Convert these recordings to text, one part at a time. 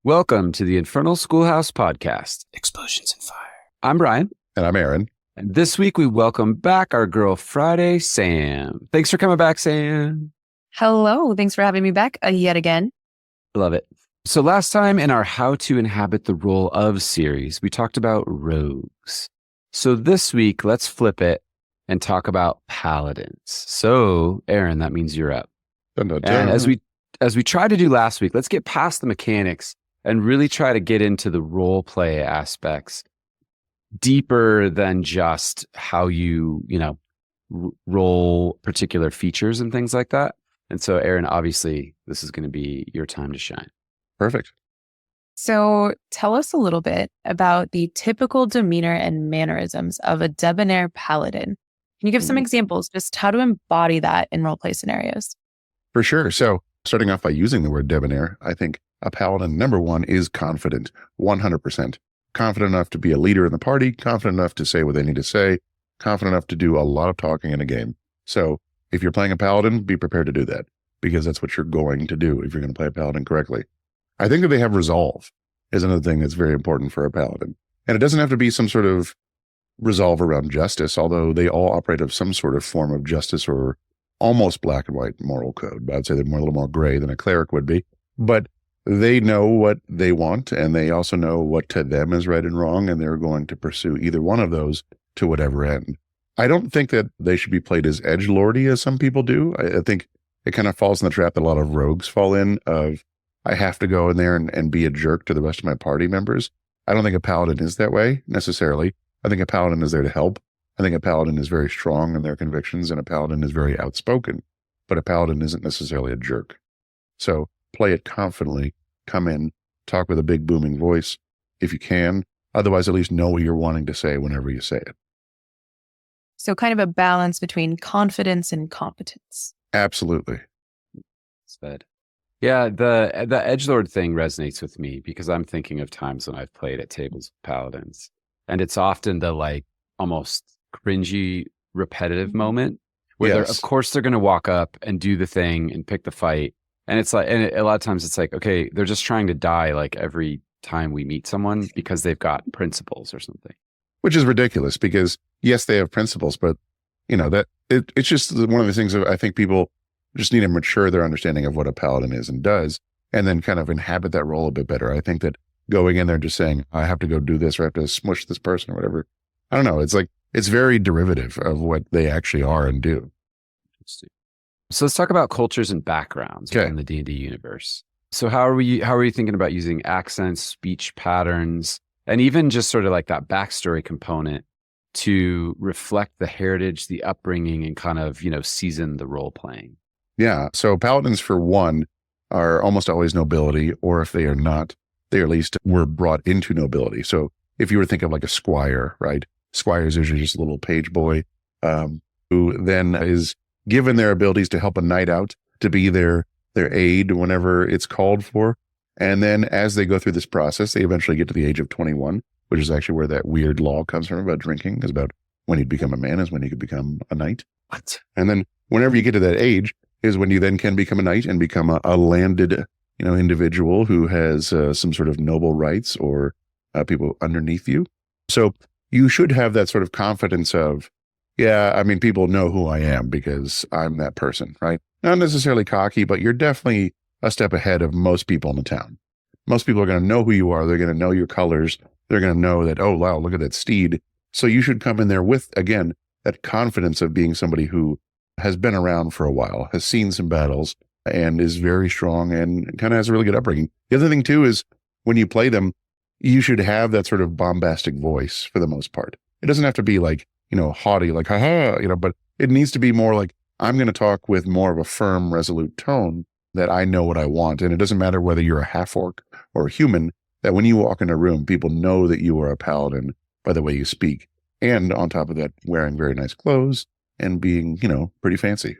Welcome to the Infernal Schoolhouse Podcast, Explosions and Fire. I'm Bryan. And I'm Aaron. And this week we welcome back our girl Friday, Sam. Thanks for coming back, Sam. Hello. Thanks for having me back yet again. Love it. So last time in our How to Inhabit the Role of series, we talked about rogues. So this week, let's flip it and talk about paladins. So Aaron, that means you're up. Dun, dun, dun. And as we tried to do last week, let's get past the mechanics and really try to get into the role play aspects deeper than just how you roll particular features and things like that. And so Aaron, obviously this is going to be your time to shine. Perfect. So tell us a little bit about the typical demeanor and mannerisms of a debonair paladin. Can you give some examples, just how to embody that in role play scenarios? For sure. So starting off by using the word debonair, I think a paladin, number one, is confident, 100%. Confident enough to be a leader in the party, confident enough to say what they need to say, confident enough to do a lot of talking in a game. So if you're playing a paladin, be prepared to do that, because that's what you're going to do if you're going to play a paladin correctly. I think that they have resolve is another thing that's very important for a paladin. And it doesn't have to be some sort of resolve around justice, although they all operate of some sort of form of justice or almost black and white moral code. But I'd say they're a little more gray than a cleric would be. But they know what they want, and they also know what to them is right and wrong, and they're going to pursue either one of those to whatever end. I don't think that they should be played as edgelordy as some people do. I think it kind of falls in the trap that a lot of rogues fall in of, I have to go in there and be a jerk to the rest of my party members. I don't think a paladin is that way necessarily. I think a paladin is there to help. I think a paladin is very strong in their convictions, and a paladin is very outspoken, but a paladin isn't necessarily a jerk. So play it confidently, come in, talk with a big booming voice if you can. Otherwise, at least know what you're wanting to say whenever you say it. So kind of a balance between confidence and competence. Absolutely. Said. Yeah, the edgelord thing resonates with me because I'm thinking of times when I've played at tables with paladins, and it's often the almost cringy, repetitive moment where Yes. of course they're going to walk up and do the thing and pick the fight. And it's a lot of times it's like, okay, they're just trying to die every time we meet someone because they've got principles or something. Which is ridiculous because yes, they have principles, but it's just one of the things that I think people just need to mature their understanding of what a paladin is and does, and then kind of inhabit that role a bit better. I think that going in there and just saying, I have to go do this or I have to smush this person or whatever. I don't know. It's very derivative of what they actually are and do. So let's talk about cultures and backgrounds in the D&D universe. So how are you thinking about using accents, speech patterns, and even just sort of like that backstory component to reflect the heritage, the upbringing, and kind of, season the role playing? Yeah. So paladins, for one, are almost always nobility, or if they are not, they at least were brought into nobility. So if you were to think of like a squire, right? Squire is usually just a little page boy who then is given their abilities to help a knight out, to be their aid whenever it's called for. And then as they go through this process, they eventually get to the age of 21, which is actually where that weird law comes from about drinking, is about when he'd become a man is when he could become a knight. What? And then whenever you get to that age is when you then can become a knight and become a landed, individual who has some sort of noble rights or people underneath you. So you should have that sort of confidence of, people know who I am because I'm that person, right? Not necessarily cocky, but you're definitely a step ahead of most people in the town. Most people are going to know who you are. They're going to know your colors. They're going to know that, oh, wow, look at that steed. So you should come in there with, again, that confidence of being somebody who has been around for a while, has seen some battles, and is very strong and kind of has a really good upbringing. The other thing, too, is when you play them, you should have that sort of bombastic voice for the most part. It doesn't have to be haughty, like, haha, but it needs to be more like, I'm going to talk with more of a firm, resolute tone that I know what I want. And it doesn't matter whether you're a half-orc or a human, that when you walk in a room, people know that you are a paladin by the way you speak. And on top of that, wearing very nice clothes and being, pretty fancy.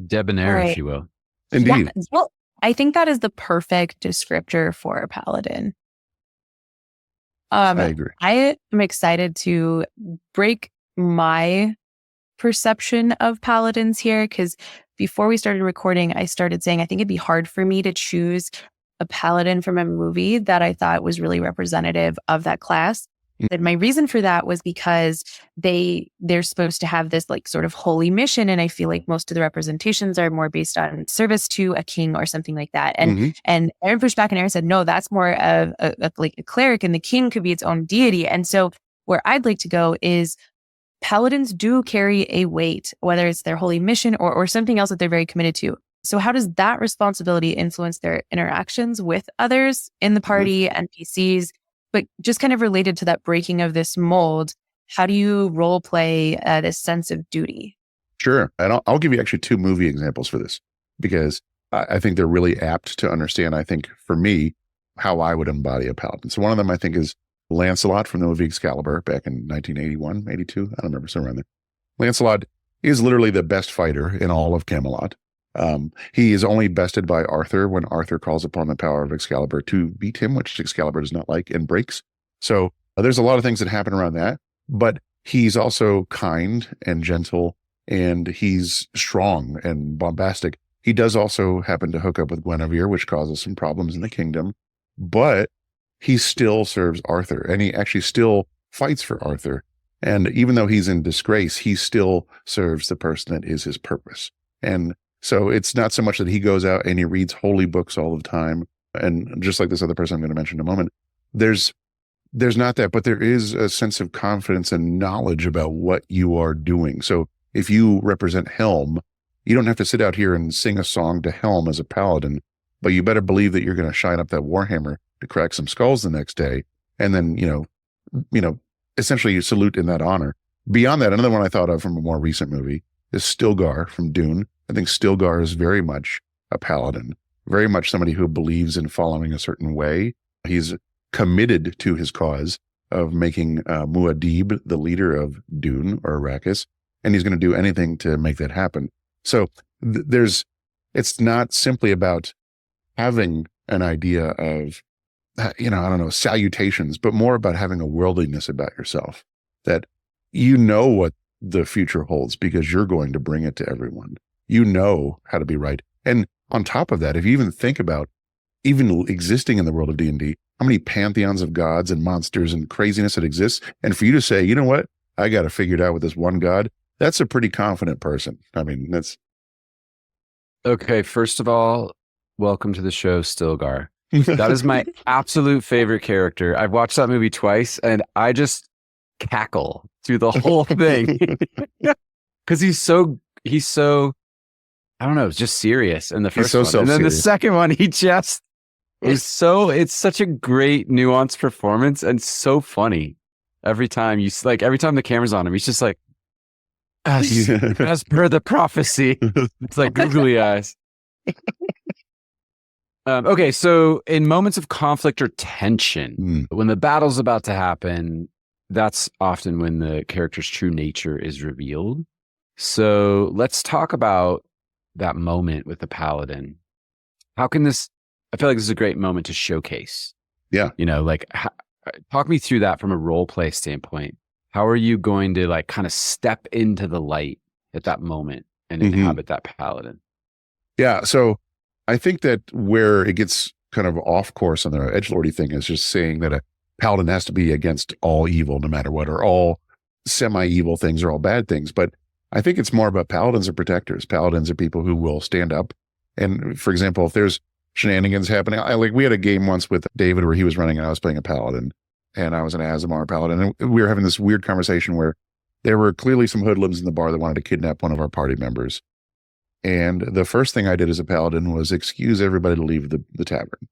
Debonair, if you will. Indeed. Yeah, well, I think that is the perfect descriptor for a paladin. I agree. I am excited to break my perception of paladins here, because before we started recording, I started saying I think it'd be hard for me to choose a paladin from a movie that I thought was really representative of that class. And my reason for that was because they're supposed to have this like sort of holy mission. And I feel like most of the representations are more based on service to a king or something like that. And Aaron pushed back and Aaron said, no, that's more of like a cleric, and the king could be its own deity. And so where I'd like to go is paladins do carry a weight, whether it's their holy mission or something else that they're very committed to. So how does that responsibility influence their interactions with others in the party, NPCs? But just kind of related to that breaking of this mold, how do you role play this sense of duty? Sure. And I'll give you actually 2 movie examples for this, because I think they're really apt to understand, I think, for me, how I would embody a paladin. So one of them, I think, is Lancelot from the movie Excalibur back in 1981, 82. I don't remember, somewhere around there. Lancelot is literally the best fighter in all of Camelot. He is only bested by Arthur when Arthur calls upon the power of Excalibur to beat him, which Excalibur does not like and breaks. So there's a lot of things that happen around that, but he's also kind and gentle, and he's strong and bombastic. He does also happen to hook up with Guinevere, which causes some problems in the kingdom, but he still serves Arthur, and he actually still fights for Arthur. And even though he's in disgrace, he still serves the person that is his purpose. And so it's not so much that he goes out and he reads holy books all the time. And just like this other person I'm going to mention in a moment, there's not that, but there is a sense of confidence and knowledge about what you are doing. So if you represent Helm, you don't have to sit out here and sing a song to Helm as a paladin, but you better believe that you're going to shine up that warhammer to crack some skulls the next day. And then, essentially you salute in that honor. Beyond that, another one I thought of from a more recent movie is Stilgar from Dune. I think Stilgar is very much a paladin, very much somebody who believes in following a certain way. He's committed to his cause of making Muad'Dib the leader of Dune or Arrakis, and he's going to do anything to make that happen. So it's not simply about having an idea of, salutations, but more about having a worldliness about yourself, that you know what the future holds because you're going to bring it to everyone. You know how to be right. And on top of that, if you even think about even existing in the world of D&D, how many pantheons of gods and monsters and craziness that exists, and for you to say, you know what, I got to figure it out with this one god, that's a pretty confident person. I mean, that's... Okay, first of all, welcome to the show, Stilgar. That is my absolute favorite character. I've watched that movie twice, and I just cackle through the whole thing. Because he's so, I don't know, just serious in the first one. And then the second one, he just is it's such a great nuanced performance and so funny. Every time the camera's on him, he's just like, as per the prophecy. It's like googly eyes. Okay, so in moments of conflict or tension, when the battle's about to happen, that's often when the character's true nature is revealed. So let's talk about that moment with the paladin. How can this, I feel like this is a great moment to showcase. Yeah. Talk me through that from a role play standpoint. How are you going to kind of step into the light at that moment and inhabit that paladin? Yeah. So I think that where it gets kind of off course on the edgelordy thing is just saying that a paladin has to be against all evil no matter what, or all semi-evil things or all bad things. But I think it's more about paladins are protectors. Paladins are people who will stand up. And for example, if there's shenanigans happening, we had a game once with David where he was running and I was playing a paladin and I was an Azamar paladin. And we were having this weird conversation where there were clearly some hoodlums in the bar that wanted to kidnap one of our party members. And the first thing I did as a paladin was excuse everybody to leave the tavern.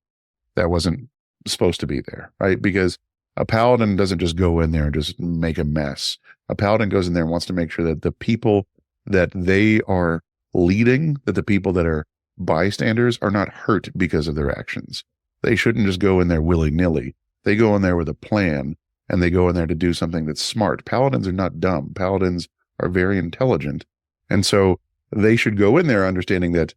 That wasn't supposed to be there, right? Because a paladin doesn't just go in there and just make a mess. A paladin goes in there and wants to make sure that the people that they are leading, that the people that are bystanders are not hurt because of their actions. They shouldn't just go in there willy-nilly. They go in there with a plan, and they go in there to do something that's smart. Paladins are not dumb. Paladins are very intelligent. And so they should go in there understanding that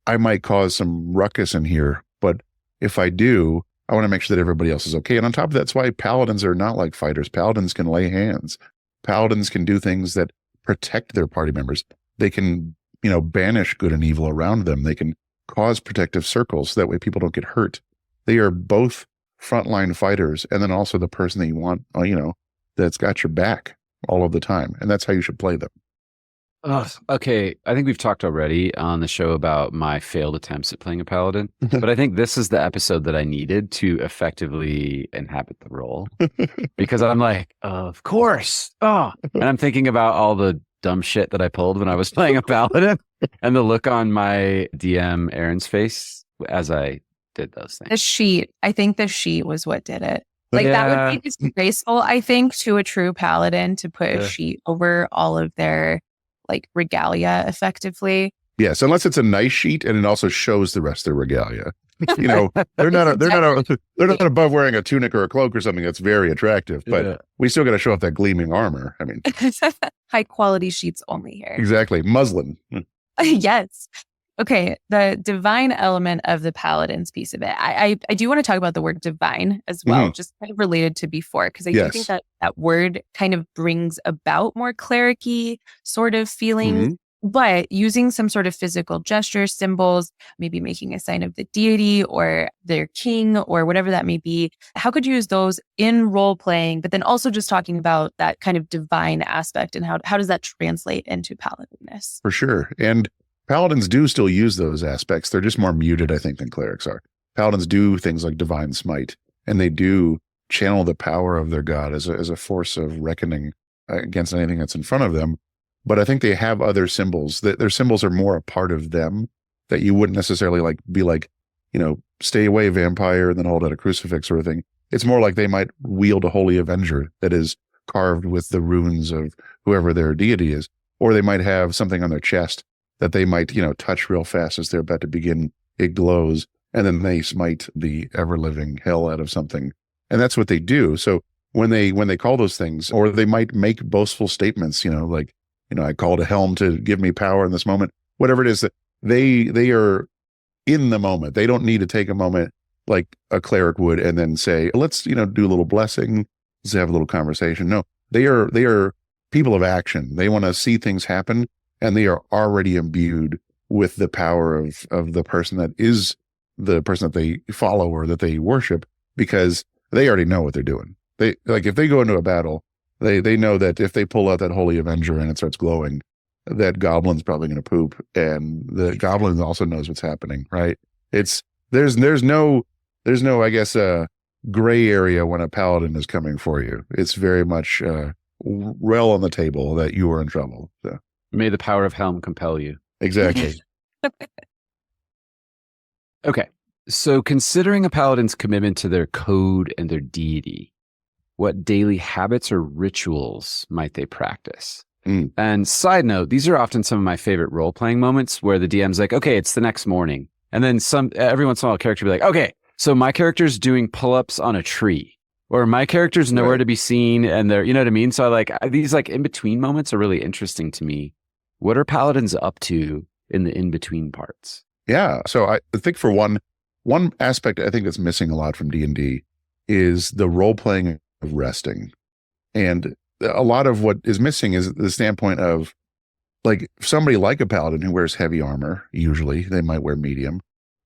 I might cause some ruckus in here, but if I do, I want to make sure that everybody else is okay. And on top of that, that's why paladins are not like fighters. Paladins can lay hands. Paladins can do things that protect their party members. They can, banish good and evil around them. They can cause protective circles. So that way people don't get hurt. They are both frontline fighters. And then also the person that you want, that's got your back all of the time. And that's how you should play them. Okay. I think we've talked already on the show about my failed attempts at playing a paladin, but I think this is the episode that I needed to effectively inhabit the role because I'm like, of course. And I'm thinking about all the dumb shit that I pulled when I was playing a paladin and the look on my DM Aaron's face as I did those things. The sheet. I think the sheet was what did it. Like that would be disgraceful, I think, to a true paladin to put a sheet over all of their like regalia effectively. Yes, unless it's a nice sheet and it also shows the rest of their regalia. They're not above wearing a tunic or a cloak or something that's very attractive, but we still got to show off that gleaming armor. I mean, high quality sheets only here. Exactly, muslin. Yes. Okay, the divine element of the paladins piece of it. I do want to talk about the word divine as well, just kind of related to before, because I do think that word kind of brings about more cleric-y sort of feeling, but using some sort of physical gesture, symbols, maybe making a sign of the deity or their king or whatever that may be. How could you use those in role playing, but then also just talking about that kind of divine aspect and how does that translate into paladinness? For sure. And paladins do still use those aspects. They're just more muted, I think, than clerics are. Paladins do things like divine smite, and they do channel the power of their god as a force of reckoning against anything that's in front of them. But I think they have other symbols. Their symbols are more a part of them that you wouldn't necessarily be like, stay away, vampire, and then hold out a crucifix sort of thing. It's more like they might wield a holy avenger that is carved with the runes of whoever their deity is, or they might have something on their chest that they might, touch real fast as they're about to begin. It glows, and then they smite the ever-living hell out of something. And that's what they do. So when they call those things, or they might make boastful statements, I called a helm to give me power in this moment, whatever it is, that they are in the moment. They don't need to take a moment like a cleric would and then say, let's, do a little blessing, let's have a little conversation. No, they are people of action. They want to see things happen. And they are already imbued with the power of the person that is the person that they follow or that they worship, because they already know what they're doing. They if they go into a battle, they know that if they pull out that holy avenger and it starts glowing, that goblin's probably going to poop, and the goblin also knows what's happening. Right? There's no I guess gray area when a paladin is coming for you. It's very much well on the table that you are in trouble. So. May the power of helm compel you. Exactly. Okay. So considering a paladin's commitment to their code and their deity, what daily habits or rituals might they practice? And side note, these are often some of my favorite role-playing moments where the DM's like, okay, it's the next morning. And then every once in a while a character will be like, okay, so my character's doing pull-ups on a tree. Or my character's nowhere to be seen and they're, you know what I mean? So these in-between moments are really interesting to me. What are paladins up to in the in-between parts? Yeah. So I think for one aspect I think that's missing a lot from D&D is the role-playing of resting. And a lot of what is missing is the standpoint of somebody like a paladin who wears heavy armor, usually they might wear medium,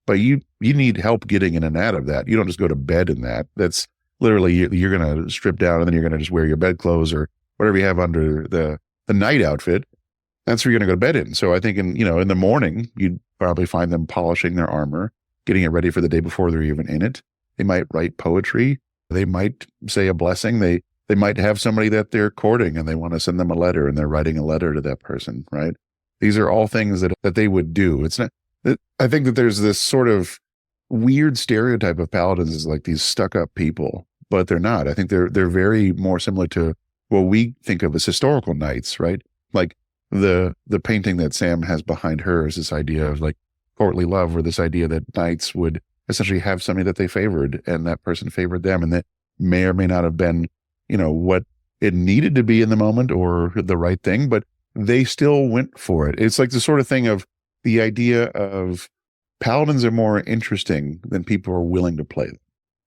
but you need help getting in and out of that. You don't just go to bed in that. That's literally you're going to strip down and then you're going to just wear your bedclothes or whatever you have under the night outfit. That's where you're going to go to bed in. So I think in the morning, you'd probably find them polishing their armor, getting it ready for the day before they're even in it. They might write poetry. They might say a blessing. They might have somebody that they're courting and they want to send them a letter and they're writing a letter to that person, right? These are all things that they would do. It's not, I think that there's this sort of weird stereotype of paladins as like these stuck up people, but they're not. I think they're very more similar to what we think of as historical knights, right? Like the painting that Sam has behind her is this idea of courtly love, or this idea that knights would essentially have somebody that they favored and that person favored them, and that may or may not have been, what it needed to be in the moment or the right thing, but they still went for it. It's like the sort of thing of the idea of paladins are more interesting than people are willing to play them.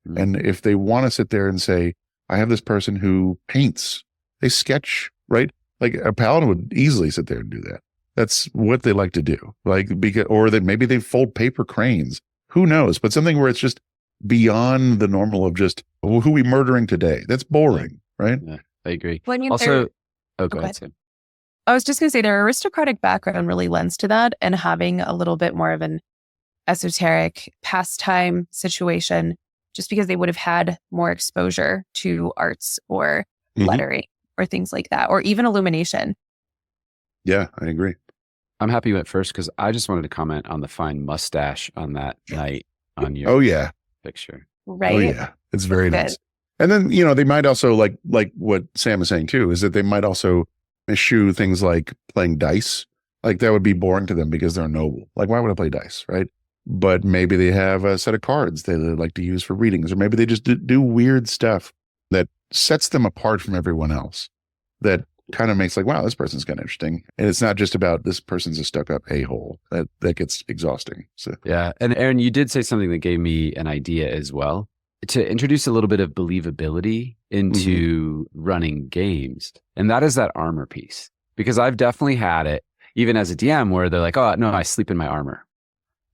Mm-hmm. And if they want to sit there and say, I have this person who paints, they sketch, right? Like a paladin would easily sit there and do that. That's what they like to do. Like, because, or that maybe they fold paper cranes. Who knows? But something where it's just beyond the normal of just, who are we murdering today? That's boring, right? Yeah, I agree. Well, I mean, Also, go go ahead, ahead. Sam. I was just going to say their aristocratic background really lends to that, and having a little bit more of an esoteric pastime situation, just because they would have had more exposure to arts or lettering or things like that, or even illumination. Yeah, I agree. I'm happy you went first because I just wanted to comment on the fine mustache on that knight on your Oh yeah. picture. Right. Oh yeah. It's very Good. nice. And then, they might also like what Sam is saying too, is that they might also eschew things like playing dice. Like that would be boring to them because they're noble. Like, why would I play dice? Right. But maybe they have a set of cards they like to use for readings, or maybe they just do weird stuff that sets them apart from everyone else. That kind of makes like, wow, this person's kind of interesting. And it's not just about this person's a stuck up a-hole. That gets exhausting. So Yeah. And Aaron, you did say something that gave me an idea as well. To introduce a little bit of believability into running games. And that is that armor piece. Because I've definitely had it, even as a DM, where they're like, oh, no, I sleep in my armor.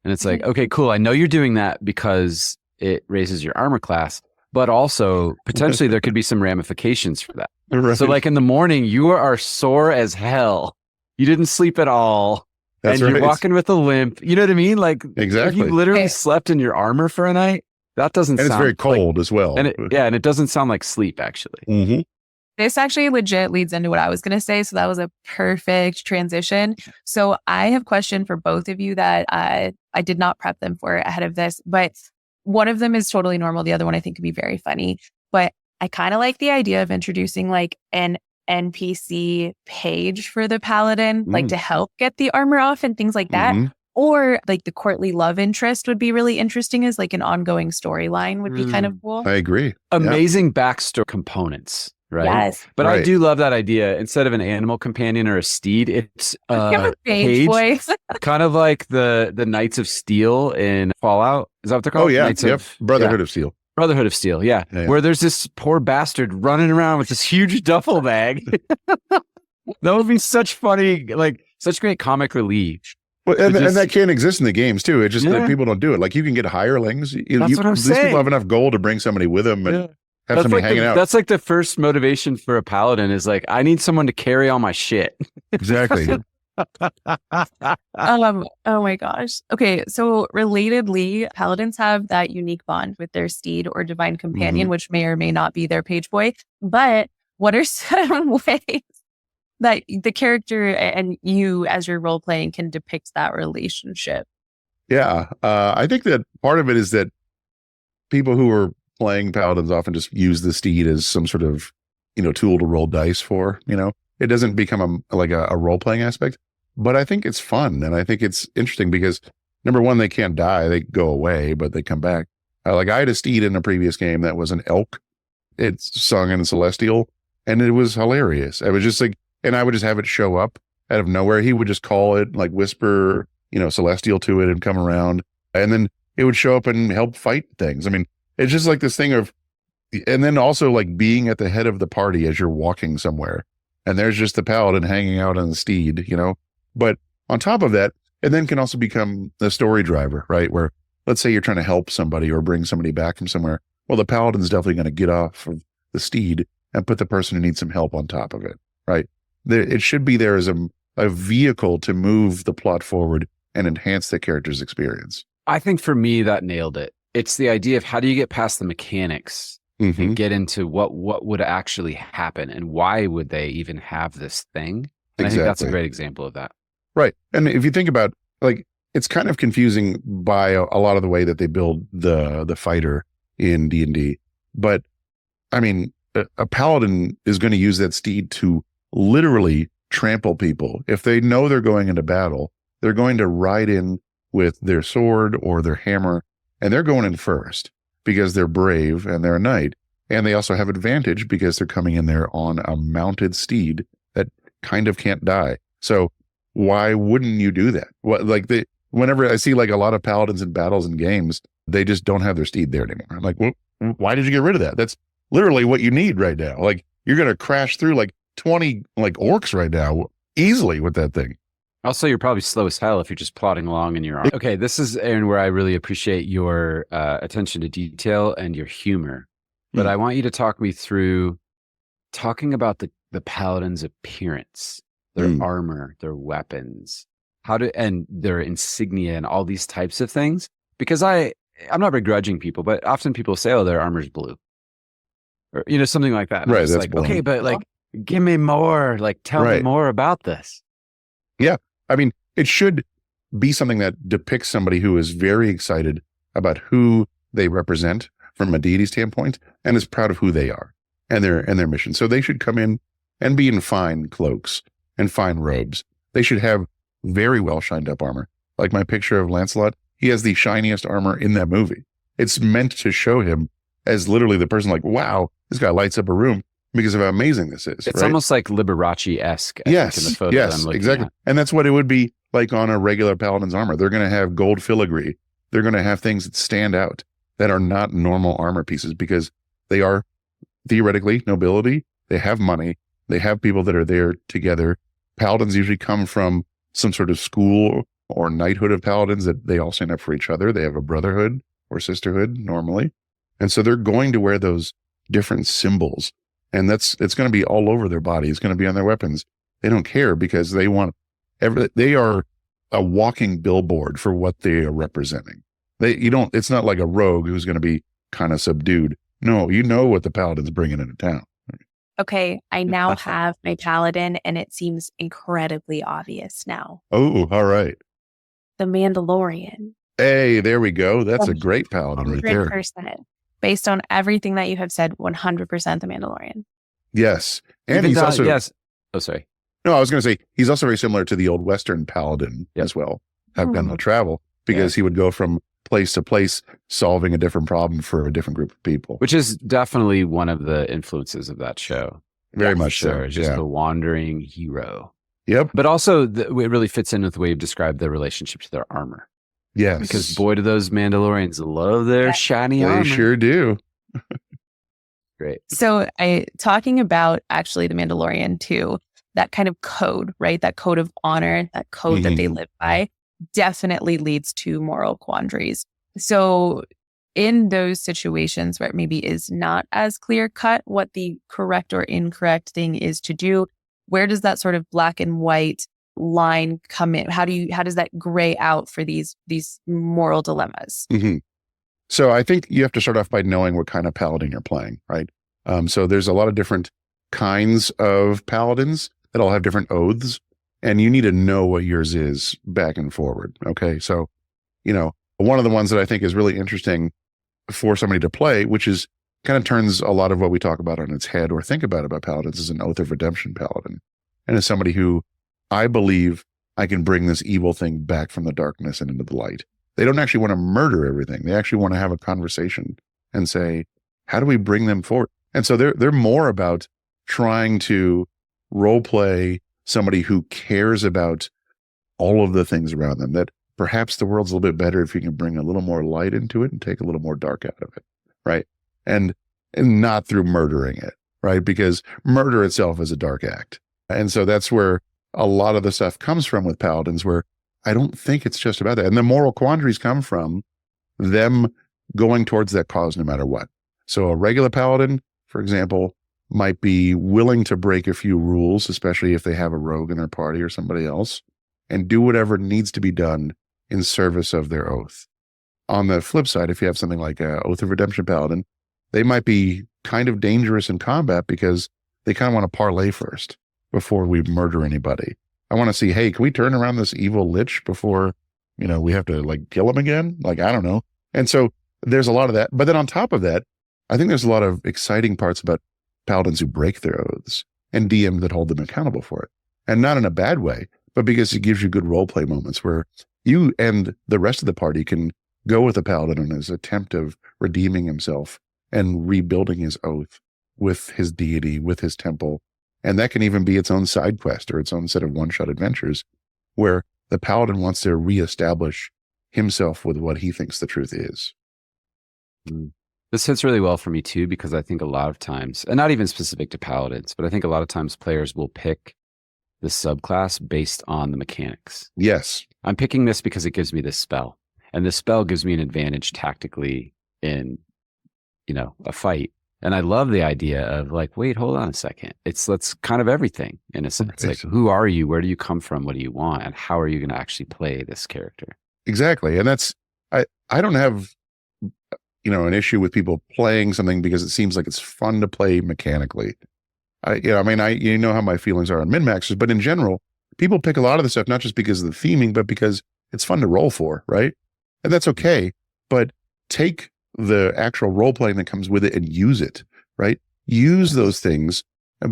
And it's like, okay, cool. I know you're doing that because it raises your armor class, but also potentially there could be some ramifications for that. Right. So like in the morning, you are sore as hell. You didn't sleep at all. That's and right. you're walking with a limp. You know what I mean? Like Exactly. if you literally slept in your armor for a night, that doesn't And sound it's very cold as well. And it doesn't sound like sleep actually. Mm-hmm. This actually legit leads into what I was going to say. So that was a perfect transition. So I have a question for both of you that I did not prep them for ahead of this, but one of them is totally normal. The other one I think could be very funny, but I kind of like the idea of introducing like an NPC page for the paladin, like to help get the armor off and things like that. Or like the courtly love interest would be really interesting as like an ongoing storyline would be kind of cool. I agree. Amazing backstory components. Right. Yes. But Right. I do love that idea. Instead of an animal companion or a steed, it's a Page page, voice. kind of like the Knights of Steel in Fallout. Is that what they're called? Oh yeah. Knights Yep. of Brotherhood of Steel. Brotherhood of Steel. Yeah. Where there's this poor bastard running around with this huge duffel bag. That would be such great comic relief. Well, and that can't exist in the games too. It's just that people don't do it. Like you can get hirelings. That's what I'm these saying. people have enough gold to bring somebody with them and have somebody hanging out. That's like the first motivation for a paladin is like, I need someone to carry all my shit. Exactly. Oh my gosh. Okay. So relatedly, paladins have that unique bond with their steed or divine companion, which may or may not be their page boy. But what are some ways that the character and you as you're role playing can depict that relationship? Yeah. I think that part of it is that people who are playing paladins often just use the steed as some sort of, tool to roll dice for, it doesn't become a role-playing aspect, but I think it's fun. And I think it's interesting because number one, they can't die. They go away, but they come back. I had a steed in a previous game that was an elk. It's sung in Celestial and it was hilarious. I was just like, and I would just have it show up out of nowhere. He would just call it, like whisper, Celestial to it and come around. And then it would show up and help fight things. I mean, it's just like this thing of, and then also like being at the head of the party as you're walking somewhere. And there's just the paladin hanging out on the steed, But on top of that, it then can also become the story driver, right? Where let's say you're trying to help somebody or bring somebody back from somewhere. Well, the paladin's definitely going to get off of the steed and put the person who needs some help on top of it, right? It should be there as a vehicle to move the plot forward and enhance the character's experience. I think for me, that nailed it. It's the idea of how do you get past the mechanics and get into what would actually happen and why would they even have this thing? And I think that's a great example of that. Right. And if you think about it's kind of confusing by a lot of the way that they build the fighter in D&D. But I mean, a paladin is going to use that steed to literally trample people. If they know they're going into battle, they're going to ride in with their sword or their hammer, and they're going in first because they're brave and they're a knight. And they also have advantage because they're coming in there on a mounted steed that kind of can't die. So why wouldn't you do that? Whenever I see like a lot of paladins in battles and games, they just don't have their steed there anymore. I'm like, well, why did you get rid of that? That's literally what you need right now. Like you're going to crash through like 20 like orcs right now easily with that thing. Also, you're probably slow as hell if you're just plodding along in your arm. Okay, this is, Aaron, where I really appreciate your attention to detail and your humor. But I want you to talk me through talking about the paladin's appearance, their armor, their weapons, and their insignia and all these types of things. Because I'm not begrudging people, but often people say, "Oh, their armor's blue," or something like that. And Right, I'm just that's like, blue. okay, but like, give me more. Like, tell me more about this. Yeah, I mean, it should be something that depicts somebody who is very excited about who they represent from a deity standpoint, and is proud of who they are and their mission. So they should come in and be in fine cloaks and fine robes. They should have very well shined up armor. Like my picture of Lancelot, he has the shiniest armor in that movie. It's meant to show him as literally the person like, wow, this guy lights up a room because of how amazing this is. It's almost like Liberace-esque. Yes, in the photo that I'm looking exactly. at. And that's what it would be like on a regular paladin's armor. They're going to have gold filigree. They're going to have things that stand out that are not normal armor pieces because they are theoretically nobility. They have money. They have people that are there together. Paladins usually come from some sort of school or knighthood of paladins that they all stand up for each other. They have a brotherhood or sisterhood normally. And so they're going to wear those different symbols. And it's going to be all over their body. It's going to be on their weapons. They don't care because they are a walking billboard for what they are representing. It's not like a rogue who's going to be kind of subdued. No, you know what the paladin's bringing into town. Okay, I now have my paladin, and it seems incredibly obvious now. Oh, all right. The Mandalorian. Hey, there we go. That's a great paladin right there. 100%. Based on everything that you have said, 100% the Mandalorian. Yes. And Even he's also... Yes. Oh, sorry. No, I was going to say, he's also very similar to the old Western paladin as well. Have gone to travel because he would go from place to place solving a different problem for a different group of people. Which is definitely one of the influences of that show. Very much so. Sure. Just the wandering hero. Yep. But also, it really fits in with the way you've described their relationship to their armor. Yes. Because boy, do those Mandalorians love their shiny armor. They sure do. Great. So talking about actually the Mandalorian too, that kind of code, right? That code of honor, that code that they live by definitely leads to moral quandaries. So in those situations where it maybe is not as clear cut what the correct or incorrect thing is to do, where does that sort of black and white line come in? How does that gray out for these moral dilemmas? So I think you have to start off by knowing what kind of paladin you're playing, right? So there's a lot of different kinds of paladins that all have different oaths, and you need to know what yours is back and forward. Okay. So, one of the ones that I think is really interesting for somebody to play, which is kind of turns a lot of what we talk about on its head or think about paladins, is an Oath of Redemption paladin. And as somebody who I believe I can bring this evil thing back from the darkness and into the light. They don't actually want to murder everything. They actually want to have a conversation and say, how do we bring them forward? And so they're more about trying to role play somebody who cares about all of the things around them, that perhaps the world's a little bit better if you can bring a little more light into it and take a little more dark out of it, right? And not through murdering it, right? Because murder itself is a dark act. And so that's where a lot of the stuff comes from with paladins, where I don't think it's just about that. And the moral quandaries come from them going towards that cause no matter what. So a regular paladin, for example, might be willing to break a few rules, especially if they have a rogue in their party or somebody else, and do whatever needs to be done in service of their oath. On the flip side, if you have something like a Oath of Redemption paladin, they might be kind of dangerous in combat because they kind of want to parlay first before we murder anybody. I want to see, hey, can we turn around this evil lich before, we have to kill him again? I don't know. And so there's a lot of that. But then on top of that, I think there's a lot of exciting parts about paladins who break their oaths and DMs that hold them accountable for it. And not in a bad way, but because it gives you good role play moments where you and the rest of the party can go with the paladin in his attempt of redeeming himself and rebuilding his oath with his deity, with his temple. And that can even be its own side quest or its own set of one-shot adventures where the paladin wants to reestablish himself with what he thinks the truth is. This hits really well for me too, because I think a lot of times, and not even specific to paladins, but I think a lot of times players will pick the subclass based on the mechanics. Yes. I'm picking this because it gives me this spell. And this spell gives me an advantage tactically in, a fight. And I love the idea of like, wait, hold on a second. That's kind of everything in a sense. Like, who are you? Where do you come from? What do you want? And how are you going to actually play this character? Exactly. And I don't have, an issue with people playing something because it seems like it's fun to play mechanically. How my feelings are on min-maxers, but in general, people pick a lot of the stuff, not just because of the theming, but because it's fun to roll for, right? And that's okay. But take the actual role playing that comes with it and use it, right? Use those things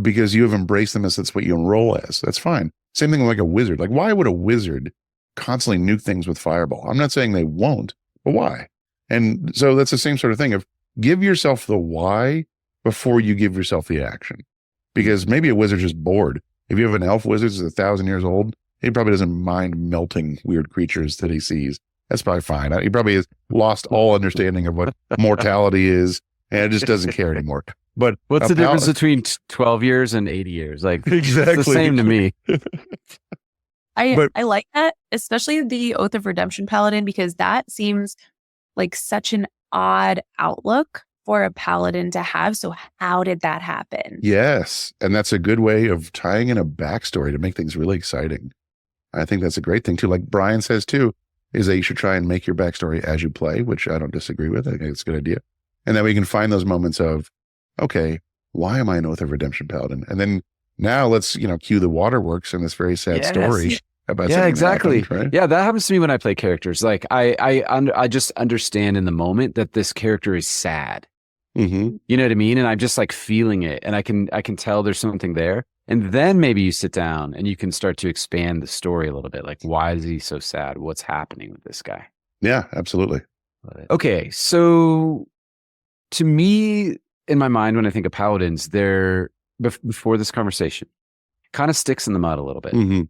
because you have embraced them as that's what you enroll as. That's fine. Same thing like a wizard. Like, why would a wizard constantly nuke things with fireball? I'm not saying they won't, but why? And so that's the same sort of thing of give yourself the why before you give yourself the action. Because maybe a wizard's just bored. If you have an elf wizard who's 1,000 years old, he probably doesn't mind melting weird creatures that he sees. That's probably fine. He probably has lost all understanding of what mortality is and just doesn't care anymore. But what's the difference between 12 years and 80 years? Like, exactly. It's the same to me. I like that, especially the Oath of Redemption Paladin, because that seems like such an odd outlook for a paladin to have. So how did that happen? Yes. And that's a good way of tying in a backstory to make things really exciting. I think that's a great thing too. Like Bryan says too, is that you should try and make your backstory as you play, which I don't disagree with. I think it's a good idea. And then we can find those moments of, okay, why am I an Oath of Redemption Paladin? And then now let's, cue the waterworks in this very sad story about something exactly. That happened, right? Yeah, that happens to me when I play characters. Like I just understand in the moment that this character is sad. Mm-hmm. You know what I mean? And I'm just like feeling it, and I can tell there's something there. And then maybe you sit down and you can start to expand the story a little bit. Like, why is he so sad? What's happening with this guy? Yeah, absolutely. Okay, so to me, in my mind, when I think of paladins, they're before this conversation, kind of sticks in the mud a little bit. Mm-hmm.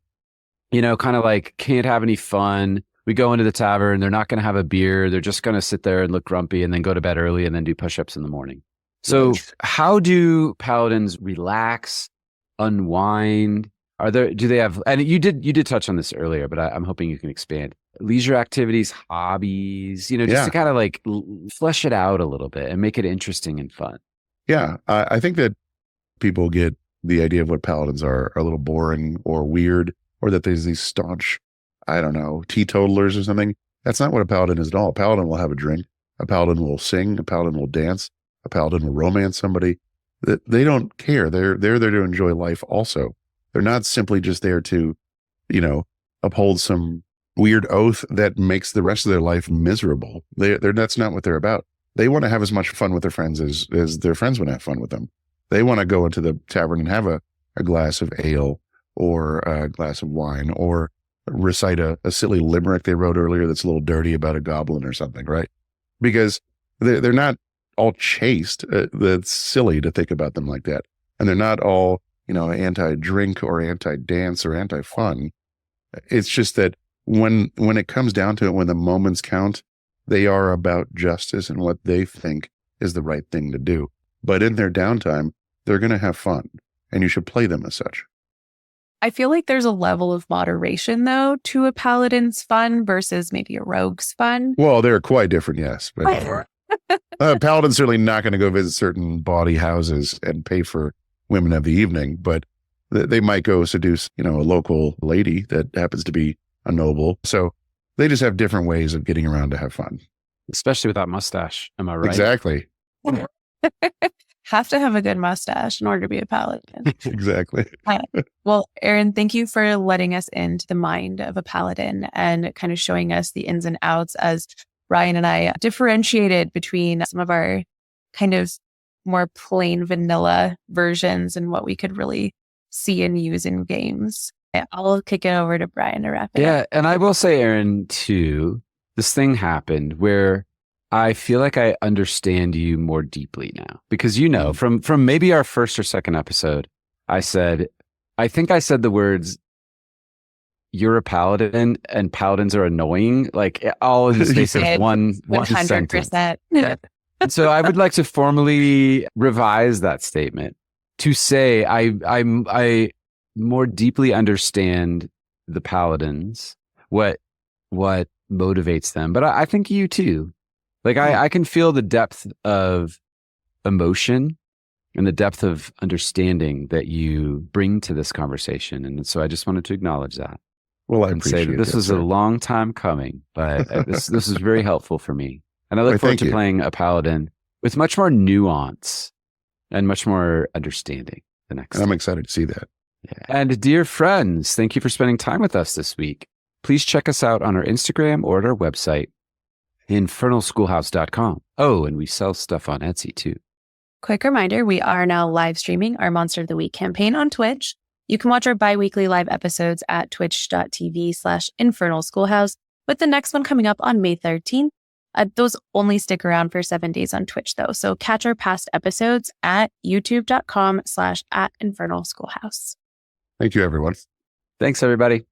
Kind of like can't have any fun. We go into the tavern, they're not going to have a beer. They're just going to sit there and look grumpy and then go to bed early and then do push-ups in the morning. So how do paladins relax, unwind? Do they have, and you did touch on this earlier, but I'm hoping you can expand. Leisure activities, hobbies, just to kind of like flesh it out a little bit and make it interesting and fun. Yeah. I think that people get the idea of what paladins are a little boring or weird, or that there's these staunch, I don't know, teetotalers or something. That's not what a paladin is at all. A paladin will have a drink. A paladin will sing. A paladin will dance. A paladin will romance somebody. They don't care. They're there to enjoy life also. They're not simply just there to, uphold some weird oath that makes the rest of their life miserable. That's not what they're about. They want to have as much fun with their friends as their friends want to have fun with them. They want to go into the tavern and have a glass of ale or a glass of wine, or recite a silly limerick they wrote earlier that's a little dirty about a goblin or something, right? Because they're not all chaste. That's silly to think about them like that. And they're not all, anti-drink or anti-dance or anti-fun. It's just that when it comes down to it, when the moments count, they are about justice and what they think is the right thing to do. But in their downtime, they're going to have fun, and you should play them as such. I feel like there's a level of moderation, though, to a paladin's fun versus maybe a rogue's fun. Well, they're quite different, yes. But paladin's certainly not going to go visit certain bawdy houses and pay for women of the evening, but they might go seduce, a local lady that happens to be a noble. So they just have different ways of getting around to have fun. Especially with that mustache. Am I right? Exactly. Have to have a good mustache in order to be a paladin. Exactly. Well, Aaron, thank you for letting us into the mind of a paladin and kind of showing us the ins and outs as Bryan and I differentiated between some of our kind of more plain vanilla versions and what we could really see and use in games. I'll kick it over to Bryan to wrap it up. Yeah, and I will say, Aaron, too, this thing happened where I feel like I understand you more deeply now because, from maybe our first or second episode, I think I said the words, you're a paladin and paladins are annoying, like all in the space of one 100%. sentence. Yeah. So I would like to formally revise that statement to say, I more deeply understand the paladins, what motivates them. But I think you too. Like I can feel the depth of emotion and the depth of understanding that you bring to this conversation. And so I just wanted to acknowledge that. Well, I and appreciate say that this that, was sir. a long time coming, but this is very helpful for me. And I look forward to playing a paladin with much more nuance and much more understanding the next And I'm time. excited to see that. Yeah. And dear friends, thank you for spending time with us this week. Please check us out on our Instagram or at our website, infernalschoolhouse.com. Oh, and we sell stuff on Etsy too. Quick reminder, we are now live streaming our Monster of the Week campaign on Twitch. You can watch our bi-weekly live episodes at twitch.tv/Infernal Schoolhouse, with the next one coming up on May 13th. Those only stick around for 7 days on Twitch, though. So catch our past episodes at youtube.com/@Infernal Schoolhouse. Thank you, everyone. Thanks, everybody.